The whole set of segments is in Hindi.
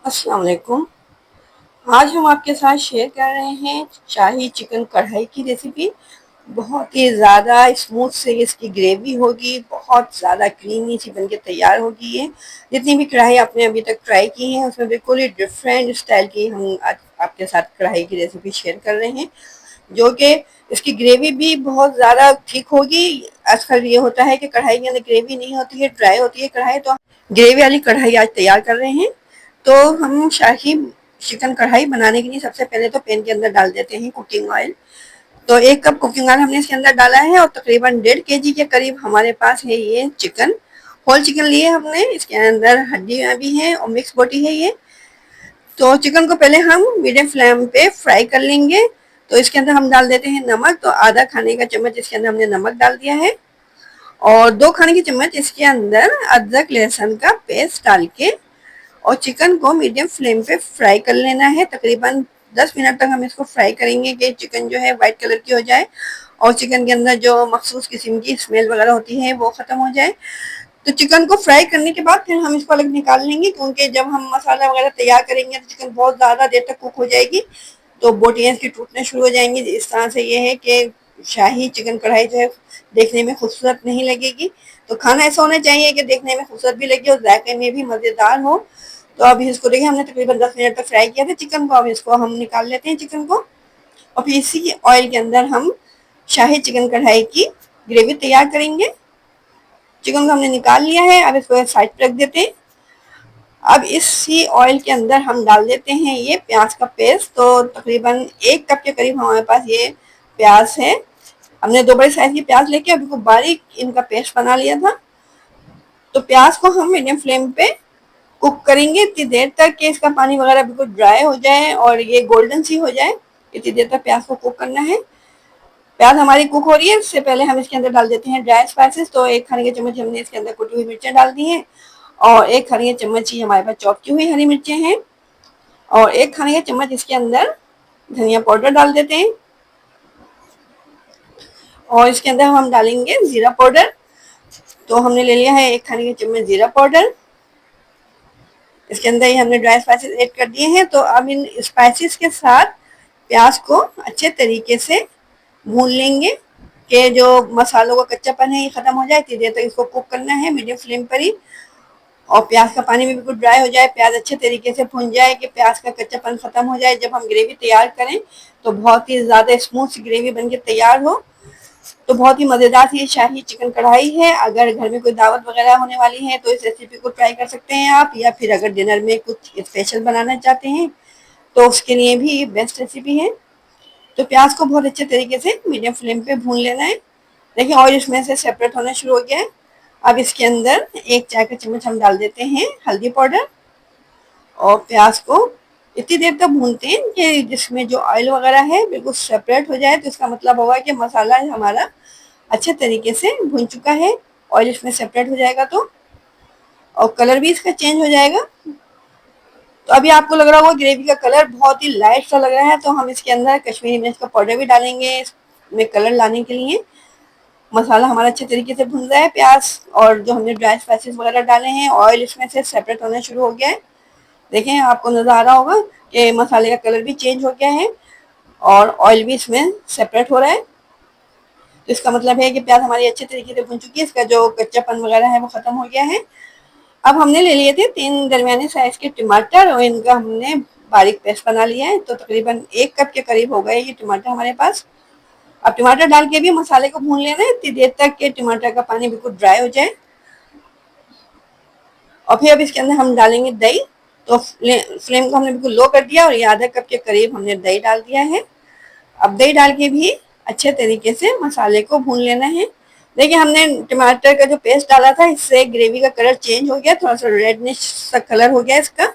अस्सलाम वालेकुम। आज हम आपके साथ शेयर कर रहे हैं शाही चिकन कढ़ाई की रेसिपी। बहुत ही ज़्यादा स्मूथ से इसकी ग्रेवी होगी, बहुत ज़्यादा क्रीमी सी बनके तैयार होगी ये। जितनी भी कढ़ाई आपने अभी तक ट्राई की है उसमें बिल्कुल ही डिफरेंट स्टाइल की हम आज आपके साथ कढ़ाई की रेसिपी शेयर कर रहे हैं, जो कि इसकी ग्रेवी भी बहुत ज़्यादा ठीक होगी। आजकल ये होता है कि कढ़ाई के अंदर ग्रेवी नहीं होती है, ड्राई होती है कढ़ाई, तो ग्रेवी वाली कढ़ाई आज तैयार कर रहे हैं। तो हम शाही चिकन कढ़ाई बनाने के लिए सबसे पहले तो पैन के अंदर डाल देते हैं कुकिंग ऑयल। तो 1 कप कुकिंग ऑयल हमने इसके अंदर डाला है और तकरीबन 1.5 kg के करीब हमारे पास है ये चिकन। होल चिकन लिए हमने, इसके अंदर हड्डियां भी हैं और मिक्स बोटी है ये। तो चिकन को पहले हम मीडियम फ्लेम पे फ्राई कर लेंगे। तो इसके अंदर हम डाल देते हैं नमक, तो आधा खाने का चम्मच इसके अंदर हमने नमक डाल दिया है और 2 खाने की चम्मच इसके अंदर अदरक लहसुन का पेस्ट डाल के और चिकन को मीडियम फ्लेम पे फ्राई कर लेना है। तकरीबन 10 मिनट तक हम इसको फ्राई करेंगे कि चिकन जो है वाइट कलर की हो जाए और चिकन के अंदर जो मखसूस किस्म की स्मेल वगैरह होती है वो खत्म हो जाए। तो चिकन को फ्राई करने के बाद फिर हम इसको अलग निकाल लेंगे, क्योंकि जब हम मसाला वगैरह तैयार करेंगे तो चिकन बहुत ज़्यादा देर तक कुक हो जाएगी, तो बोटियाँ इसकी टूटने शुरू हो जाएंगी। इस तरह से ये है कि शाही चिकन कढ़ाई जो है देखने में खूबसूरत नहीं लगेगी। तो खाना ऐसा होना चाहिए कि देखने में खूबसूरत भी लगे और जायके में भी मज़ेदार हो। तो अभी इसको देखिए हमने तकरीबन 10 मिनट तक फ्राई किया था चिकन को। अब इसको हम निकाल लेते हैं चिकन को और फिर इसी ऑयल के अंदर हम शाही चिकन कढ़ाई की ग्रेवी तैयार करेंगे। चिकन को हमने निकाल लिया है, अब इसको साइड पर रख देते हैं। अब इसी ऑयल के अंदर हम डाल देते हैं ये प्याज का पेस्ट। तो तकरीबन 1 कप के करीब हमारे पास ये प्याज है। हमने 2 बड़े साइज की प्याज लेके अभी को बारीक इनका पेस्ट बना लिया था। तो प्याज को हम मीडियम फ्लेम पे कुक करेंगे इतनी देर तक कि इसका पानी वगैरह बिल्कुल ड्राई हो जाए और ये गोल्डन सी हो जाए। इतनी देर तक प्याज को कुक करना है। प्याज हमारी कुक हो रही है, इससे पहले हम इसके अंदर डाल देते हैं ड्राई स्पाइसेस। तो 1 खाने के चम्मच हमने इसके अंदर कुटी हुई मिर्चें डाल दी हैं और 1 खाने के चम्मच ही हमारे पास चॉप की हुई हरी मिर्चें हैं और 1 खाने के चम्मच इसके अंदर धनिया पाउडर डाल देते हैं और इसके अंदर हम डालेंगे जीरा पाउडर। तो हमने ले लिया है 1 खाने के चम्मच जीरा पाउडर। इसके अंदर ही हमने ड्राई स्पाइसेस ऐड कर दिए हैं। तो अब इन स्पाइसेस के साथ प्याज को अच्छे तरीके से भून लेंगे कि जो मसालों का कच्चापन है ये खत्म हो जाए। इतनी देर तक इसको कुक करना है मीडियम फ्लेम पर ही और प्याज का पानी भी बिल्कुल ड्राई हो जाए, प्याज अच्छे तरीके से भुन जाए कि प्याज का कच्चापन खत्म हो जाए। जब हम ग्रेवी तैयार करें तो बहुत ही ज़्यादा स्मूथ सी ग्रेवी बनके तैयार हो। तो बहुत ही मज़ेदार सी शाही चिकन कढ़ाई है। अगर घर में कोई दावत वगैरह होने वाली है तो इस रेसिपी को ट्राई कर सकते हैं आप, या फिर अगर डिनर में कुछ स्पेशल बनाना चाहते हैं तो उसके लिए भी बेस्ट रेसिपी है। तो प्याज को बहुत अच्छे तरीके से मीडियम फ्लेम पे भून लेना है। देखिए ऑयल इसमें से सेपरेट होना शुरू हो गया है। अब इसके अंदर 1 चाय का चम्मच हम डाल देते हैं हल्दी पाउडर और प्याज को इतनी देर तक भूनते हैं कि जिसमें जो ऑयल वगैरह है बिल्कुल सेपरेट हो जाए। तो इसका मतलब होगा कि मसाला हमारा अच्छे तरीके से भुन चुका है। ऑयल इसमें सेपरेट हो जाएगा तो और कलर भी इसका चेंज हो जाएगा। तो अभी आपको लग रहा होगा ग्रेवी का कलर बहुत ही लाइट सा लग रहा है, तो हम इसके अंदर कश्मीरी मिर्च का पाउडर भी डालेंगे इसमें कलर लाने के लिए। मसाला हमारा अच्छे तरीके से भुन रहा है, प्याज और जो हमने ड्राई स्पाइसेस वगैरह डाले हैं ऑयल इसमें से सेपरेट होना शुरू हो गया है। देखें आपको नज़र आ रहा होगा कि मसाले का कलर भी चेंज हो गया है और ऑयल भी इसमें सेपरेट हो रहा है। तो इसका मतलब है कि प्याज हमारी अच्छे तरीके से भुन चुकी है, इसका जो कच्चापन वगैरह है वो खत्म हो गया है। अब हमने ले लिए थे 3 दरमियाने साइज के टमाटर और इनका हमने बारीक पेस्ट बना लिया है। तो तकरीबन 1 कप के करीब हो गए ये टमाटर हमारे पास। अब टमाटर डाल के भी मसाले को भून लेना है इतनी देर तक कि टमाटर का पानी बिल्कुल ड्राई हो जाए और फिर अब इसके अंदर हम डालेंगे दही। तो फ्लेम को हमने बिल्कुल लो कर दिया और ये आधा कप के करीब हमने दही डाल दिया है। अब दही डाल के भी अच्छे तरीके से मसाले को भून लेना है। देखिए हमने टमाटर का जो पेस्ट डाला था इससे ग्रेवी का कलर चेंज हो गया, थोड़ा सा रेडनिश सा कलर हो गया इसका।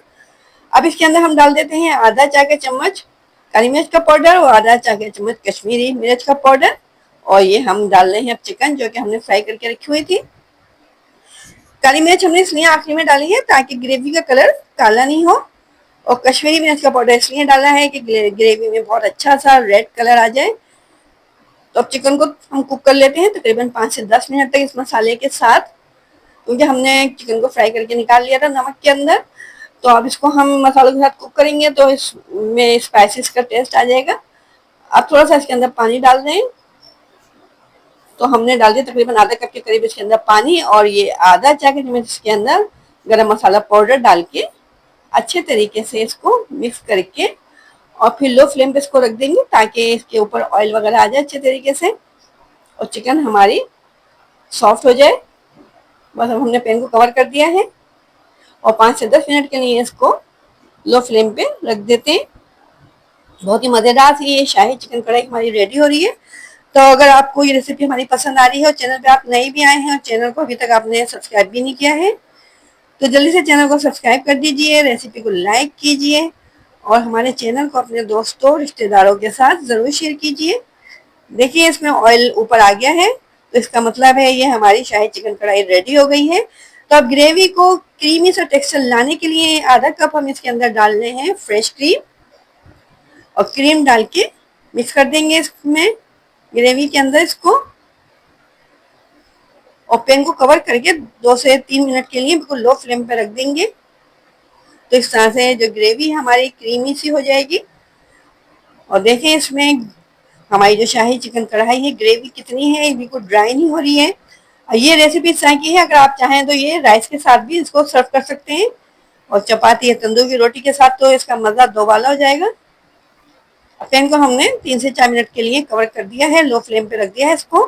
अब इसके अंदर हम डाल देते हैं आधा चाय का चम्मच काली मिर्च का पाउडर और आधा चाय का चम्मच कश्मीरी मिर्च का पाउडर और ये हम डाल रहे हैं अब चिकन जो कि हमने फ्राई करके रखी हुई थी। काली मिर्च हमने इसलिए आखिरी में डाली है ताकि ग्रेवी का कलर काला नहीं हो और कश्मीरी मिर्च का पाउडर इसलिए डाला है कि ग्रेवी में बहुत अच्छा सा रेड कलर आ जाए। तो अब चिकन को हम कुक कर लेते हैं तकरीबन 5 से 10 मिनट तक इस मसाले के साथ, क्योंकि हमने चिकन को फ्राई करके निकाल लिया था नमक के अंदर। तो अब इसको हम मसालों के साथ कुक करेंगे तो इसमें स्पाइसेस का टेस्ट आ जाएगा। अब थोड़ा सा इसके अंदर पानी डाल दें। तो हमने डाल दिया तकरीबन आधा कप के करीब इसके अंदर पानी, और ये आधा चाय का चम्मच इसके अंदर गरम मसाला पाउडर डाल के अच्छे तरीके से इसको मिक्स करके और फिर लो फ्लेम पे इसको रख देंगे ताकि इसके ऊपर ऑयल वगैरह आ जाए अच्छे तरीके से और चिकन हमारी सॉफ्ट हो जाए। बस अब हमने पैन को कवर कर दिया है और 5 से 10 मिनट के लिए इसको लो फ्लेम पे रख देते हैं। बहुत ही मज़ेदार सी ये शाही चिकन कढ़ाई हमारी रेडी हो रही है। तो अगर आपको ये रेसिपी हमारी पसंद आ रही है और चैनल पे आप नए भी आए हैं और चैनल को अभी तक आपने सब्सक्राइब भी नहीं किया है तो जल्दी से चैनल को सब्सक्राइब कर दीजिए, रेसिपी को लाइक कीजिए और हमारे चैनल को अपने दोस्तों रिश्तेदारों के साथ ज़रूर शेयर कीजिए। देखिए इसमें ऑयल ऊपर आ गया है तो इसका मतलब है ये हमारी शाही चिकन कढ़ाई रेडी हो गई है। तो अब ग्रेवी को क्रीमी सा टेक्सचर लाने के लिए आधा कप हम इसके अंदर डाल रहे हैं फ्रेश क्रीम, और क्रीम डाल के मिक्स कर देंगे इसमें ग्रेवी के अंदर इसको, और पैन को कवर करके 2 से 3 मिनट के लिए बिल्कुल लो फ्लेम पे रख देंगे। तो इस तरह से जो ग्रेवी हमारी क्रीमी सी हो जाएगी। और देखें इसमें हमारी जो शाही चिकन कढ़ाई है ग्रेवी कितनी है, बिल्कुल ड्राई नहीं हो रही है। और ये रेसिपी इस तरह की है, अगर आप चाहें तो ये राइस के साथ भी इसको सर्व कर सकते हैं और चपाती या तंदूर की रोटी के साथ तो इसका मज़ा दोबाला हो जाएगा। पैन को हमने 3 से 4 मिनट के लिए कवर कर दिया है, लो फ्लेम पे रख दिया है इसको।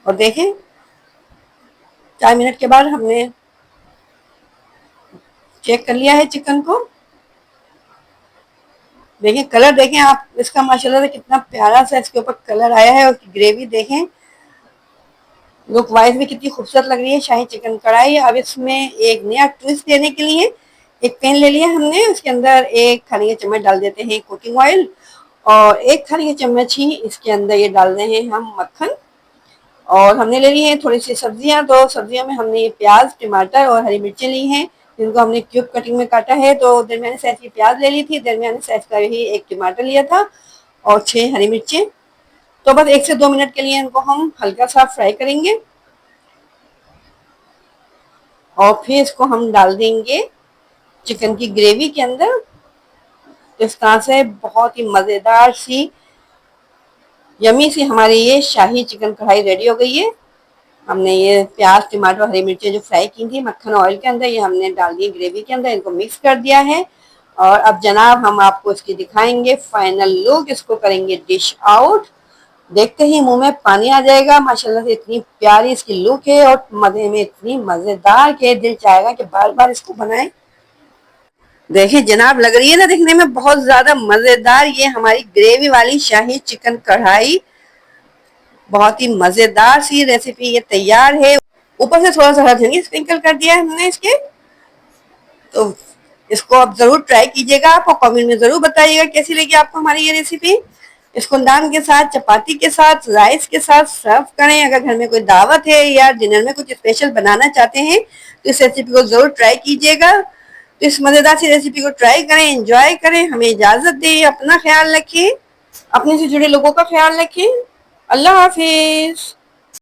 और देखें 4 मिनट के बाद हमने चेक कर लिया है चिकन को। देखें कलर देखें आप इसका माशाल्लाह से कितना प्यारा सा इसके ऊपर कलर आया है, और ग्रेवी देखें लुक वाइज भी कितनी खूबसूरत लग रही है शाही चिकन कढ़ाई। अब इसमें एक नया ट्विस्ट देने के लिए एक पैन ले लिया हमने, उसके अंदर 1 खाने का चम्मच डाल देते हैं कुकिंग ऑयल, और 1 खाने का चम्मच ही इसके अंदर ये डाल रहे हैं हम मक्खन। और हमने ले ली है थोड़ी सी सब्जियां, तो सब्जियों में हमने ये प्याज, टमाटर और हरी मिर्चें ली हैं जिनको हमने क्यूब कटिंग में काटा है। तो दरमियाने साइज की प्याज ले ली थी, दरमियाने साइज का ही 1 टमाटर लिया था और 6 हरी मिर्चें। तो बस 1 से 2 मिनट के लिए इनको हम हल्का सा फ्राई करेंगे और फिर इसको हम डाल देंगे चिकन की ग्रेवी के अंदर। तो इस तरह से बहुत ही मज़ेदार सी यमी सी हमारी ये शाही चिकन कढ़ाई रेडी हो गई है। हमने ये प्याज, टमाटर, हरी मिर्चें जो फ्राई की थी मक्खन ऑयल के अंदर, ये हमने डाल दी ग्रेवी के अंदर, इनको मिक्स कर दिया है। और अब जनाब हम आपको इसकी दिखाएंगे फाइनल लुक, इसको करेंगे डिश आउट। देखते ही मुंह में पानी आ जाएगा, माशाल्लाह से इतनी प्यारी इसकी लुक है और मज़े में इतनी मज़ेदार के दिल चाहेगा कि बार बार इसको बनाएं। देखिए जनाब लग रही है ना दिखने में बहुत ज्यादा मजेदार ये हमारी ग्रेवी वाली शाही चिकन कढ़ाई। बहुत ही मजेदार सी रेसिपी ये तैयार है। ऊपर से थोड़ा सा हरा धनिया स्प्रिंकल कर दिया है हमने इसके। तो इसको आप जरूर ट्राई कीजिएगा, आप और कमेंट में जरूर बताइएगा कैसी लगी आपको हमारी ये रेसिपी। इसको नान के साथ, चपाती के साथ, राइस के साथ सर्व करें। अगर घर में कोई दावत है या डिनर में कुछ स्पेशल बनाना चाहते हैं तो इस रेसिपी को जरूर ट्राई कीजिएगा। तो इस मजेदार सी रेसिपी को ट्राई करें, एंजॉय करें, हमें इजाजत दें, अपना ख्याल रखें, अपने से जुड़े लोगों का ख्याल रखें। अल्लाह हाफिज।